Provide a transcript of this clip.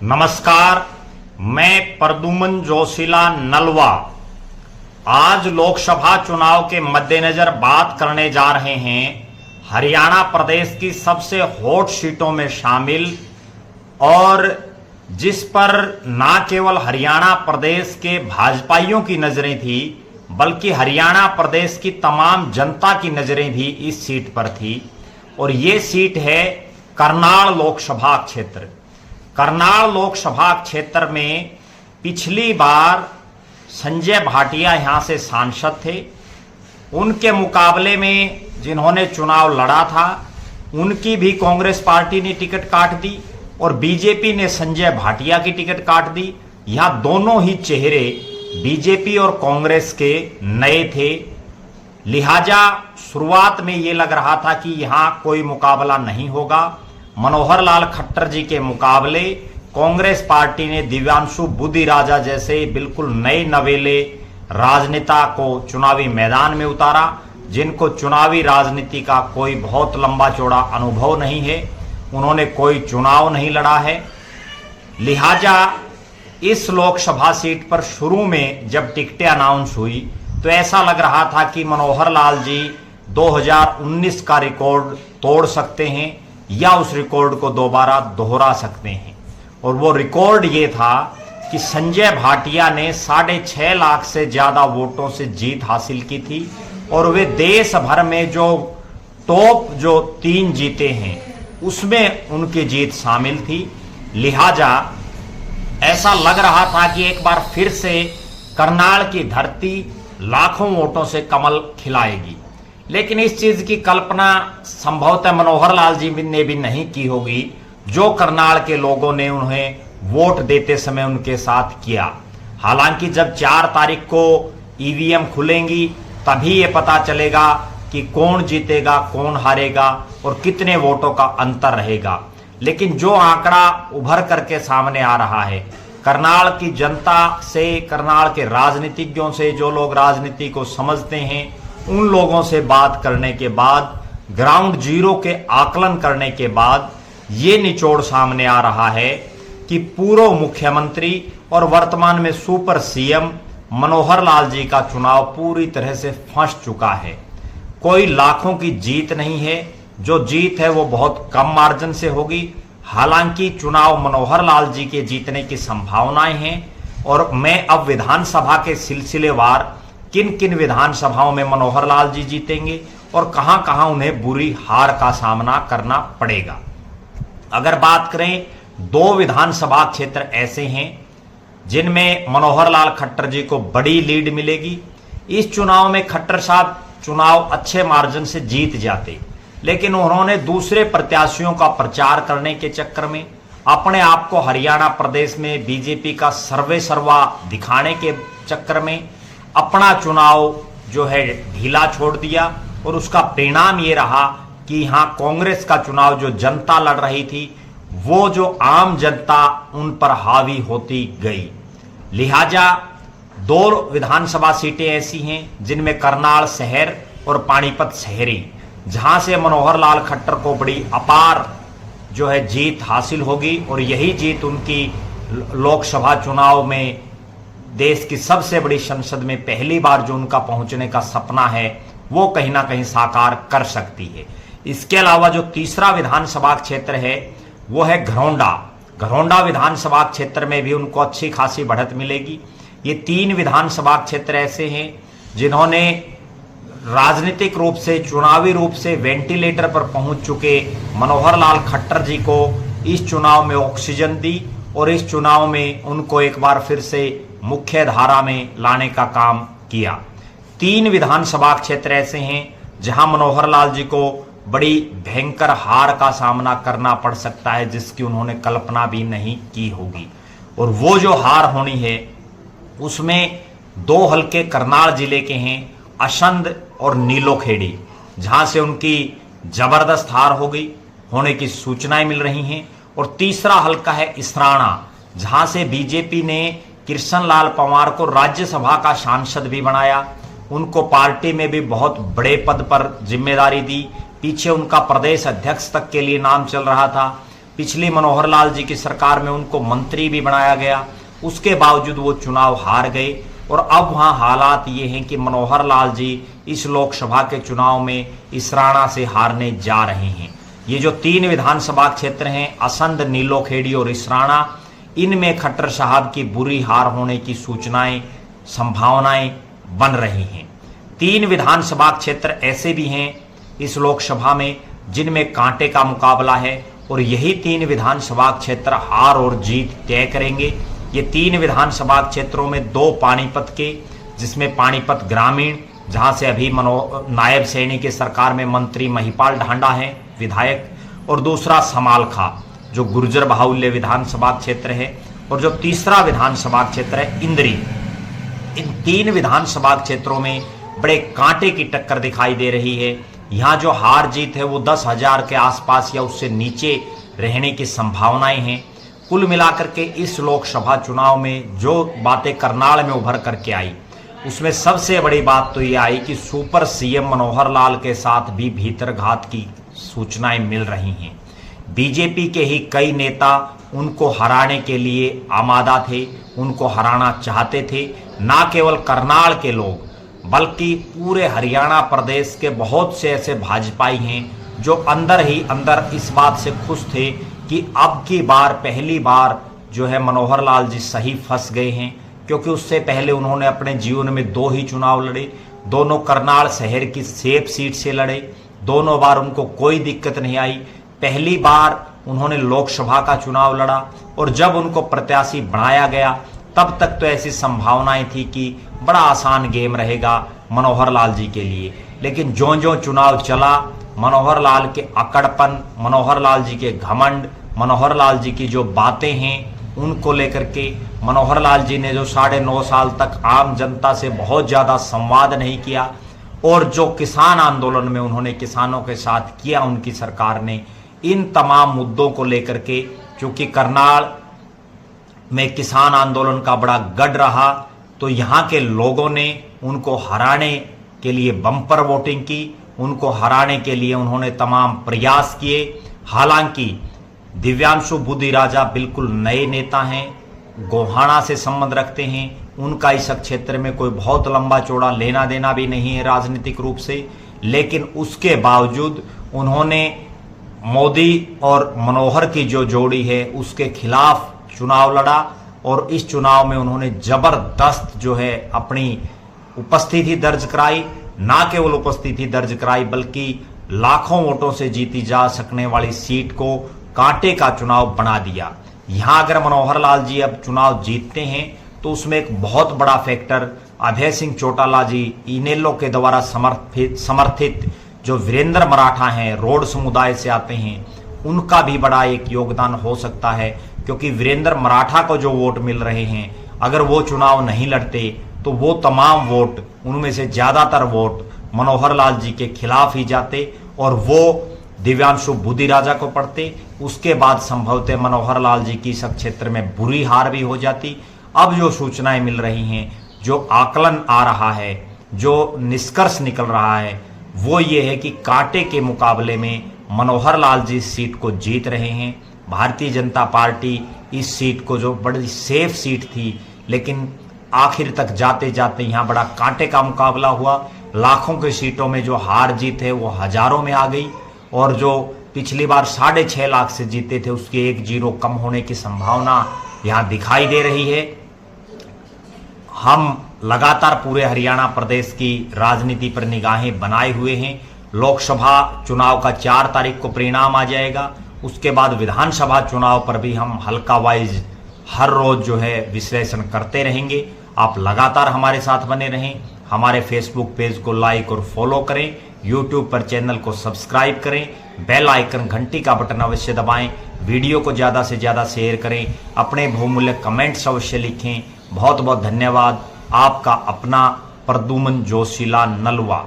नमस्कार, मैं प्रद्युमन जोशीला नलवा आज लोकसभा चुनाव के मद्देनजर बात करने जा रहे हैं हरियाणा प्रदेश की सबसे हॉट सीटों में शामिल और जिस पर ना केवल हरियाणा प्रदेश के भाजपाइयों की नजरें थी बल्कि हरियाणा प्रदेश की तमाम जनता की नजरें भी इस सीट पर थी। और ये सीट है करनाल लोकसभा क्षेत्र। करनाल लोकसभा क्षेत्र में पिछली बार संजय भाटिया यहां से सांसद थे। उनके मुकाबले में जिन्होंने चुनाव लड़ा था उनकी भी कांग्रेस पार्टी ने टिकट काट दी और बीजेपी ने संजय भाटिया की टिकट काट दी। यहां दोनों ही चेहरे बीजेपी और कांग्रेस के नए थे, लिहाजा शुरुआत में ये लग रहा था कि यहां कोई मुकाबला नहीं होगा। मनोहर लाल खट्टर जी के मुकाबले कांग्रेस पार्टी ने दिव्यांशु बुद्धिराजा जैसे बिल्कुल नए नवेले राजनेता को चुनावी मैदान में उतारा, जिनको चुनावी राजनीति का कोई बहुत लंबा चौड़ा अनुभव नहीं है, उन्होंने कोई चुनाव नहीं लड़ा है। लिहाजा इस लोकसभा सीट पर शुरू में जब टिकटें अनाउंस हुई तो ऐसा लग रहा था कि मनोहर लाल जी 2019 का रिकॉर्ड तोड़ सकते हैं या उस रिकॉर्ड को दोबारा दोहरा सकते हैं। और वो रिकॉर्ड ये था कि संजय भाटिया ने 6.5 लाख से ज्यादा वोटों से जीत हासिल की थी और वे देश भर में जो टॉप 3 जीते हैं उसमें उनकी जीत शामिल थी। लिहाजा ऐसा लग रहा था कि एक बार फिर से करनाल की धरती लाखों वोटों से कमल खिलाएगी। लेकिन इस चीज की कल्पना संभवतः मनोहर लाल जी ने भी नहीं की होगी जो करनाल के लोगों ने उन्हें वोट देते समय उनके साथ किया। हालांकि जब 4 तारीख को ईवीएम खुलेंगी तभी ये पता चलेगा कि कौन जीतेगा, कौन हारेगा और कितने वोटों का अंतर रहेगा। लेकिन जो आंकड़ा उभर करके सामने आ रहा है, करनाल की जनता से, करनाल के राजनीतिज्ञों से, जो लोग राजनीति को समझते हैं, उन लोगों से बात करने के बाद, ग्राउंड जीरो के आकलन करने के बाद ये निचोड़ सामने आ रहा है कि पूर्व मुख्यमंत्री और वर्तमान में सुपर सीएम मनोहर लाल जी का चुनाव पूरी तरह से फंस चुका है। कोई लाखों की जीत नहीं है, जो जीत है वो बहुत कम मार्जिन से होगी। हालांकि चुनाव मनोहर लाल जी के जीतने की संभावनाएं हैं और मैं अब विधानसभा के सिलसिलेवार किन किन विधानसभाओं में मनोहर लाल जी जीतेंगे और कहां कहां उन्हें बुरी हार का सामना करना पड़ेगा। अगर बात करें 2 विधानसभा क्षेत्र ऐसे हैं जिनमें मनोहर लाल खट्टर जी को बड़ी लीड मिलेगी। इस चुनाव में खट्टर साहब चुनाव अच्छे मार्जिन से जीत जाते, लेकिन उन्होंने दूसरे प्रत्याशियों का प्रचार करने के चक्कर में, अपने आप को हरियाणा प्रदेश में बीजेपी का सर्वे सर्वा दिखाने के चक्कर में अपना चुनाव जो है ढीला छोड़ दिया और उसका परिणाम ये रहा कि यहां कांग्रेस का चुनाव जो जनता लड़ रही थी वो जो आम जनता उन पर हावी होती गई। लिहाजा 2 विधानसभा सीटें ऐसी हैं जिनमें करनाल शहर और पानीपत शहरी, जहां से मनोहर लाल खट्टर को बड़ी अपार जो है जीत हासिल होगी और यही जीत उनकी लोकसभा चुनाव में देश की सबसे बड़ी संसद में पहली बार जो उनका पहुंचने का सपना है वो कहीं ना कहीं साकार कर सकती है। इसके अलावा जो तीसरा विधानसभा क्षेत्र है वो है घरौंडा। घरौंडा विधानसभा क्षेत्र में भी उनको अच्छी खासी बढ़त मिलेगी। ये 3 विधानसभा क्षेत्र ऐसे हैं जिन्होंने राजनीतिक रूप से, चुनावी रूप से वेंटिलेटर पर पहुंच चुके मनोहर लाल खट्टर जी को इस चुनाव में ऑक्सीजन दी और इस चुनाव में उनको एक बार फिर से मुख्य धारा में लाने का काम किया। 3 विधानसभा क्षेत्र ऐसे हैं जहां मनोहर लाल जी को बड़ी भयंकर हार का सामना करना पड़ सकता है जिसकी उन्होंने कल्पना भी नहीं की होगी। और वो जो हार होनी है उसमें 2 हलके करनाल जिले के हैं, असंध और नीलोखेड़ी, जहां से उनकी जबरदस्त हार होने की सूचनाएं मिल रही हैं। और तीसरा हलका है इसराना, जहां से बीजेपी ने कृष्ण लाल पंवार को राज्यसभा का सांसद भी बनाया, उनको पार्टी में भी बहुत बड़े पद पर जिम्मेदारी दी, पीछे उनका प्रदेश अध्यक्ष तक के लिए नाम चल रहा था। पिछली मनोहर लाल जी की सरकार में उनको मंत्री भी बनाया गया, उसके बावजूद वो चुनाव हार गए। और अब वहाँ हालात ये हैं कि मनोहर लाल जी इस लोकसभा के चुनाव में इसराना से हारने जा रहे हैं। ये जो 3 विधानसभा क्षेत्र हैं, असंध, नीलोखेड़ी और इसराना, इनमें खट्टर साहब की बुरी हार होने की सूचनाएं, संभावनाएं बन रही हैं। 3 विधानसभा क्षेत्र ऐसे भी हैं इस लोकसभा में जिनमें कांटे का मुकाबला है, और यही 3 विधानसभा क्षेत्र हार और जीत तय करेंगे। ये 3 विधानसभा क्षेत्रों में 2 पानीपत के, जिसमें पानीपत ग्रामीण, जहां से अभी नायब सैनी की सरकार में मंत्री महिपाल ढांडा है विधायक, और दूसरा समालखा जो गुर्जर बाहुल्य विधानसभा क्षेत्र है, और जो तीसरा विधानसभा क्षेत्र है इंद्री। इन 3 विधानसभा क्षेत्रों में बड़े कांटे की टक्कर दिखाई दे रही है। यहाँ जो हार जीत है वो 10,000 के आसपास या उससे नीचे रहने की संभावनाएं हैं। कुल मिलाकर के इस लोकसभा चुनाव में जो बातें करनाल में उभर करके आई, उसमें सबसे बड़ी बात तो ये आई कि सुपर सीएम मनोहर लाल के साथ भी भीतरघात की सूचनाएं मिल रही हैं। बीजेपी के ही कई नेता उनको हराने के लिए आमादा थे, उनको हराना चाहते थे। ना केवल करनाल के लोग बल्कि पूरे हरियाणा प्रदेश के बहुत से ऐसे भाजपाई हैं जो अंदर ही अंदर इस बात से खुश थे कि अब की बार पहली बार जो है मनोहर लाल जी सही फंस गए हैं, क्योंकि उससे पहले उन्होंने अपने जीवन में 2 ही चुनाव लड़े, दोनों करनाल शहर की सेफ सीट से लड़े, दोनों बार उनको कोई दिक्कत नहीं आई। पहली बार उन्होंने लोकसभा का चुनाव लड़ा और जब उनको प्रत्याशी बनाया गया तब तक तो ऐसी संभावनाएं थी कि बड़ा आसान गेम रहेगा मनोहर लाल जी के लिए। लेकिन जो जो चुनाव चला, मनोहर लाल के अकड़पन, मनोहर लाल जी के घमंड, मनोहर लाल जी की जो बातें हैं उनको लेकर के, मनोहर लाल जी ने जो 9.5 साल तक आम जनता से बहुत ज़्यादा संवाद नहीं किया, और जो किसान आंदोलन में उन्होंने किसानों के साथ किया उनकी सरकार ने, इन तमाम मुद्दों को लेकर के, क्योंकि करनाल में किसान आंदोलन का बड़ा गढ़ रहा, तो यहाँ के लोगों ने उनको हराने के लिए बम्पर वोटिंग की, उनको हराने के लिए उन्होंने तमाम प्रयास किए। हालांकि दिव्यांशु बुद्धिराजा बिल्कुल नए नेता हैं, गोहाना से संबंध रखते हैं, उनका इस क्षेत्र में कोई बहुत लंबा चौड़ा लेना देना भी नहीं है राजनीतिक रूप से, लेकिन उसके बावजूद उन्होंने मोदी और मनोहर की जो जोड़ी है उसके खिलाफ चुनाव लड़ा, और इस चुनाव में उन्होंने जबरदस्त जो है अपनी उपस्थिति दर्ज कराई। ना केवल उपस्थिति दर्ज कराई बल्कि लाखों वोटों से जीती जा सकने वाली सीट को कांटे का चुनाव बना दिया। यहां अगर मनोहर लाल जी अब चुनाव जीतते हैं तो उसमें एक बहुत बड़ा फैक्टर अभय सिंह चौटाला जी, इनेलो के द्वारा समर्थित जो वीरेंद्र मराठा हैं, रोड समुदाय से आते हैं, उनका भी बड़ा एक योगदान हो सकता है। क्योंकि वीरेंद्र मराठा को जो वोट मिल रहे हैं, अगर वो चुनाव नहीं लड़ते तो वो तमाम वोट, उनमें से ज्यादातर वोट मनोहर लाल जी के खिलाफ ही जाते और वो दिव्यांशु बुद्धिराजा को पड़ते। उसके बाद संभवतः मनोहर लाल जी की इस क्षेत्र में बुरी हार भी हो जाती। अब जो सूचनाएं मिल रही हैं, जो आकलन आ रहा है, जो निष्कर्ष निकल रहा है, वो ये है कि कांटे के मुकाबले में मनोहर लाल जी इस सीट को जीत रहे हैं। भारतीय जनता पार्टी इस सीट को, जो बड़ी सेफ सीट थी, लेकिन आखिर तक जाते जाते यहाँ बड़ा कांटे का मुकाबला हुआ। लाखों की सीटों में जो हार जीत है वो हजारों में आ गई, और जो पिछली बार 6.5 लाख से जीते थे उसकी 1-0 कम होने की संभावना यहाँ दिखाई दे रही है। हम लगातार पूरे हरियाणा प्रदेश की राजनीति पर निगाहें बनाए हुए हैं। लोकसभा चुनाव का 4 तारीख को परिणाम आ जाएगा, उसके बाद विधानसभा चुनाव पर भी हम हल्का वाइज हर रोज जो है विश्लेषण करते रहेंगे। आप लगातार हमारे साथ बने रहें, हमारे फेसबुक पेज को लाइक और फॉलो करें, यूट्यूब पर चैनल को सब्सक्राइब करें, बेल आइकन घंटी का बटन अवश्य दबाएं, वीडियो को ज़्यादा से ज़्यादा शेयर करें, अपने बहुमूल्य कमेंट्स अवश्य लिखें। बहुत बहुत धन्यवाद। आपका अपना प्रद्युमन जोशीला नलवा।